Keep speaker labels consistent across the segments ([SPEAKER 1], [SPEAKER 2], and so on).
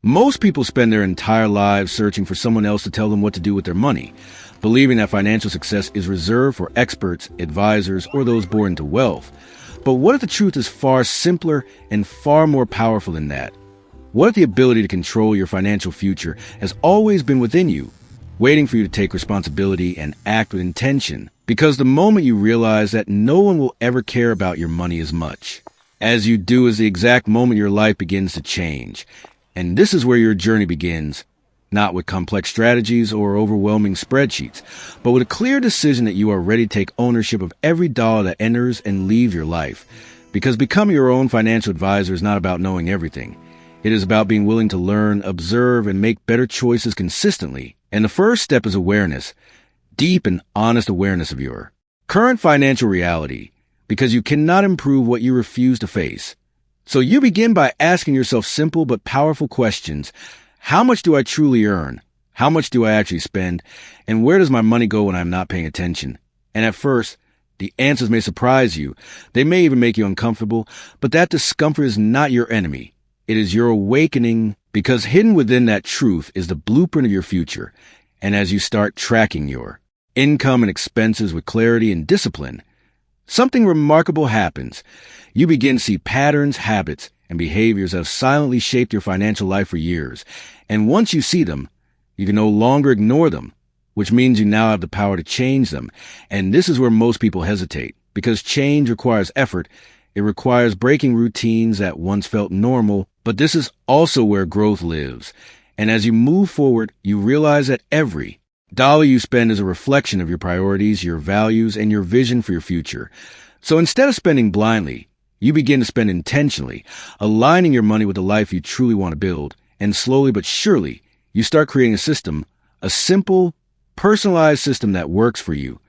[SPEAKER 1] Most people spend their entire lives searching for someone else to tell them what to do with their money, believing that financial success is reserved for experts, advisors, or those born into wealth. But what if the truth is far simpler and far more powerful than that? What if the ability to control your financial future has always been within you, waiting for you to take responsibility and act with intention? Because the moment you realize that no one will ever care about your money as much as you do is the exact moment your life begins to change. And this is where your journey begins, not with complex strategies or overwhelming spreadsheets, but with a clear decision that you are ready to take ownership of every dollar that enters and leaves your life. Because becoming your own financial advisor is not about knowing everything. It is about being willing to learn, observe, and make better choices consistently. And the first step is awareness, deep and honest awareness of your current financial reality, because you cannot improve what you refuse to face. So you begin by asking yourself simple but powerful questions. How much do I truly earn? How much do I actually spend? And where does my money go when I'm not paying attention? And at first, the answers may surprise you. They may even make you uncomfortable, but that discomfort is not your enemy. It is your awakening, because hidden within that truth is the blueprint of your future. And as you start tracking your income and expenses with clarity and discipline, something remarkable happens. You begin to see patterns, habits, and behaviors that have silently shaped your financial life for years. And once you see them, you can no longer ignore them, which means you now have the power to change them. And this is where most people hesitate, because change requires effort. It requires breaking routines that once felt normal, but this is also where growth lives. And as you move forward, you realize that every dollar you spend is a reflection of your priorities, your values, and your vision for your future. So instead of spending blindly, you begin to spend intentionally, aligning your money with the life you truly want to build. And slowly but surely, you start creating a system, a simple, personalized system that works for you,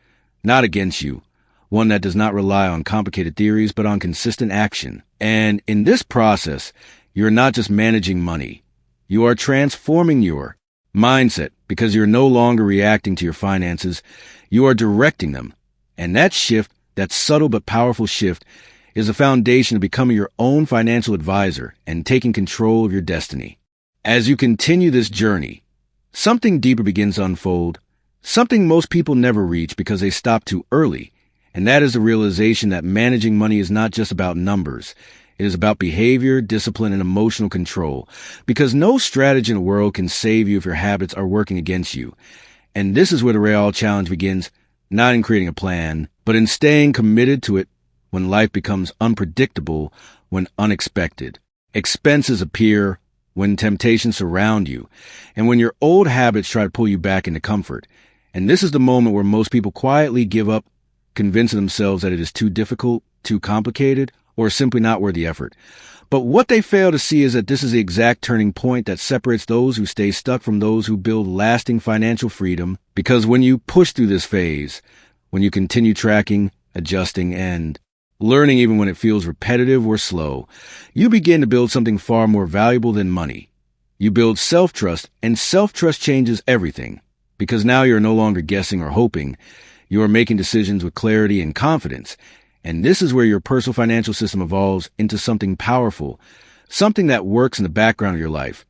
[SPEAKER 1] not against you. One that does not rely on complicated theories, but on consistent action. And in this process, you're not just managing money. You are transforming your mindset, because you're no longer reacting to your finances. You are directing them. And that shift, that subtle but powerful shift, is the foundation of becoming your own financial advisor and taking control of your destiny. As you continue this journey, something deeper begins to unfold, something most people never reach because they stop too early. And that is the realization that managing money is not just about numbers. It is about behavior, discipline, and emotional control. Because no strategy in the world can save you if your habits are working against you. And this is where the real challenge begins, not in creating a plan, but in staying committed to it when life becomes unpredictable, when unexpected expenses appear, when temptations surround you, and when your old habits try to pull you back into comfort. And this is the moment where most people quietly give up, convincing themselves that it is too difficult, too complicated, or simply not worth the effort. But what they fail to see is that this is the exact turning point that separates those who stay stuck from those who build lasting financial freedom. Because when you push through this phase, when you continue tracking, adjusting, and learning even when it feels repetitive or slow, you begin to build something far more valuable than money. You build self-trust, and self-trust changes everything. Because now you're no longer guessing or hoping. You are making decisions with clarity and confidence. And this is where your personal financial system evolves into something powerful, something that works in the background of your life,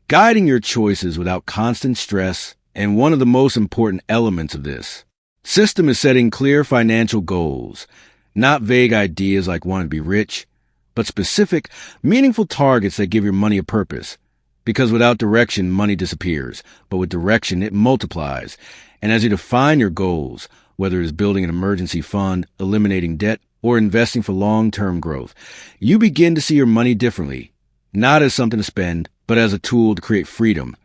[SPEAKER 1] guiding your choices without constant stress. And one of the most important elements of this system is setting clear financial goals, not vague ideas like wanting to be rich, but specific, meaningful targets that give your money a purpose. Because without direction, money disappears, but with direction, it multiplies. And as you define your goals, whether it is building an emergency fund, eliminating debt, or investing for long-term growth, you begin to see your money differently, not as something to spend, but as a tool to create freedom.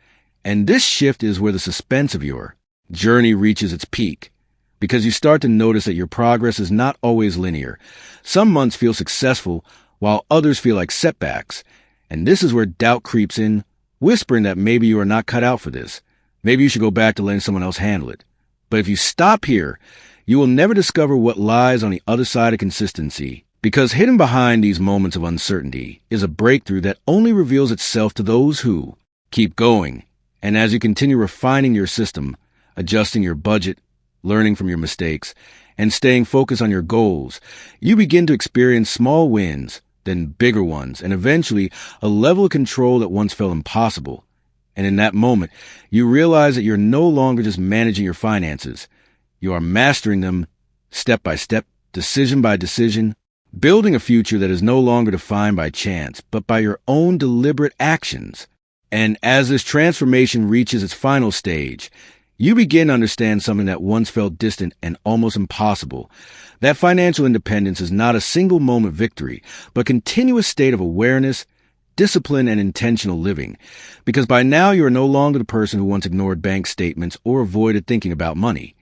[SPEAKER 1] And this shift is where the suspense of your journey reaches its peak, because you start to notice that your progress is not always linear. Some months feel successful, while others feel like setbacks. And this is where doubt creeps in, whispering that maybe you are not cut out for this. Maybe you should go back to letting someone else handle it. But if you stop here, you will never discover what lies on the other side of consistency. Because hidden behind these moments of uncertainty is a breakthrough that only reveals itself to those who keep going. And as you continue refining your system, adjusting your budget, learning from your mistakes, and staying focused on your goals, you begin to experience small wins, then bigger ones, and eventually a level of control that once felt impossible. And in that moment, you realize that you're no longer just managing your finances. You are mastering them step by step, decision by decision, building a future that is no longer defined by chance, but by your own deliberate actions. And as this transformation reaches its final stage, you begin to understand something that once felt distant and almost impossible. That financial independence is not a single moment victory, but a continuous state of awareness, discipline, and intentional living. Because by now you are no longer the person who once ignored bank statements or avoided thinking about money.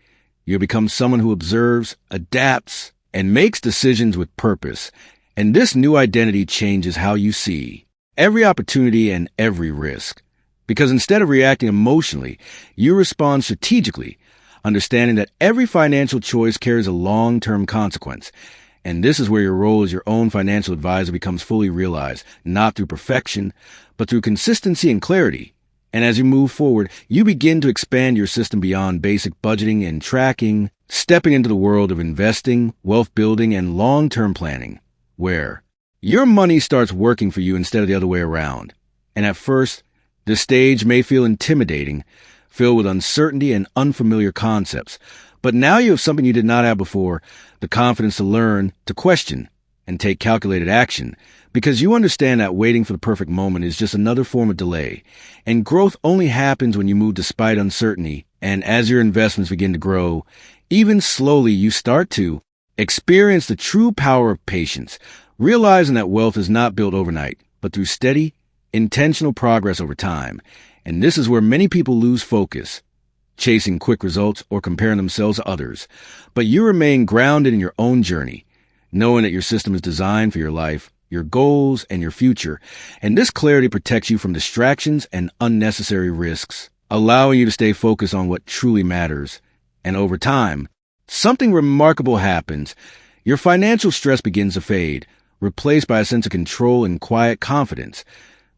[SPEAKER 1] You have become someone who observes, adapts, and makes decisions with purpose. And this new identity changes how you see every opportunity and every risk. Because instead of reacting emotionally, you respond strategically, understanding that every financial choice carries a long-term consequence. And this is where your role as your own financial advisor becomes fully realized, not through perfection, but through consistency and clarity. And as you move forward, you begin to expand your system beyond basic budgeting and tracking, stepping into the world of investing, wealth building, and long-term planning, where your money starts working for you instead of the other way around. And at first, this stage may feel intimidating, filled with uncertainty and unfamiliar concepts. But now you have something you did not have before, the confidence to learn, to question, and take calculated action, because you understand that waiting for the perfect moment is just another form of delay. And growth only happens when you move despite uncertainty. And as your investments begin to grow, even slowly, you start to experience the true power of patience, realizing that wealth is not built overnight, but through steady, intentional progress over time. And this is where many people lose focus, chasing quick results or comparing themselves to others. But you remain grounded in your own journey, knowing that your system is designed for your life, your goals, and your future. And this clarity protects you from distractions and unnecessary risks, allowing you to stay focused on what truly matters. And over time, something remarkable happens. Your financial stress begins to fade, replaced by a sense of control and quiet confidence.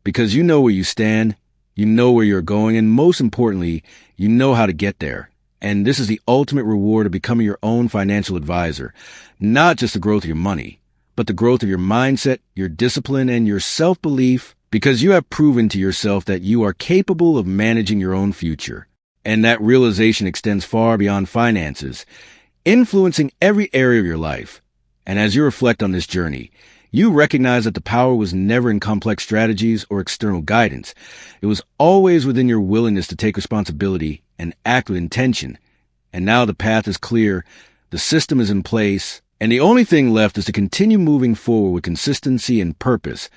[SPEAKER 1] Because you know where you stand, you know where you're going, and most importantly, you know how to get there. And this is the ultimate reward of becoming your own financial advisor. Not just the growth of your money, but the growth of your mindset, your discipline, and your self-belief, because you have proven to yourself that you are capable of managing your own future. And that realization extends far beyond finances, influencing every area of your life. And as you reflect on this journey, you recognize that the power was never in complex strategies or external guidance. It was always within your willingness to take responsibility and act with intention. And now the path is clear, the system is in place, and the only thing left is to continue moving forward with consistency and purpose,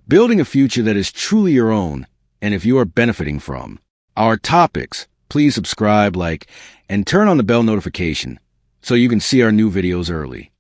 [SPEAKER 1] building a future that is truly your own, and if you are benefiting from our topics, please subscribe, like, and turn on the bell notification so you can see our new videos early.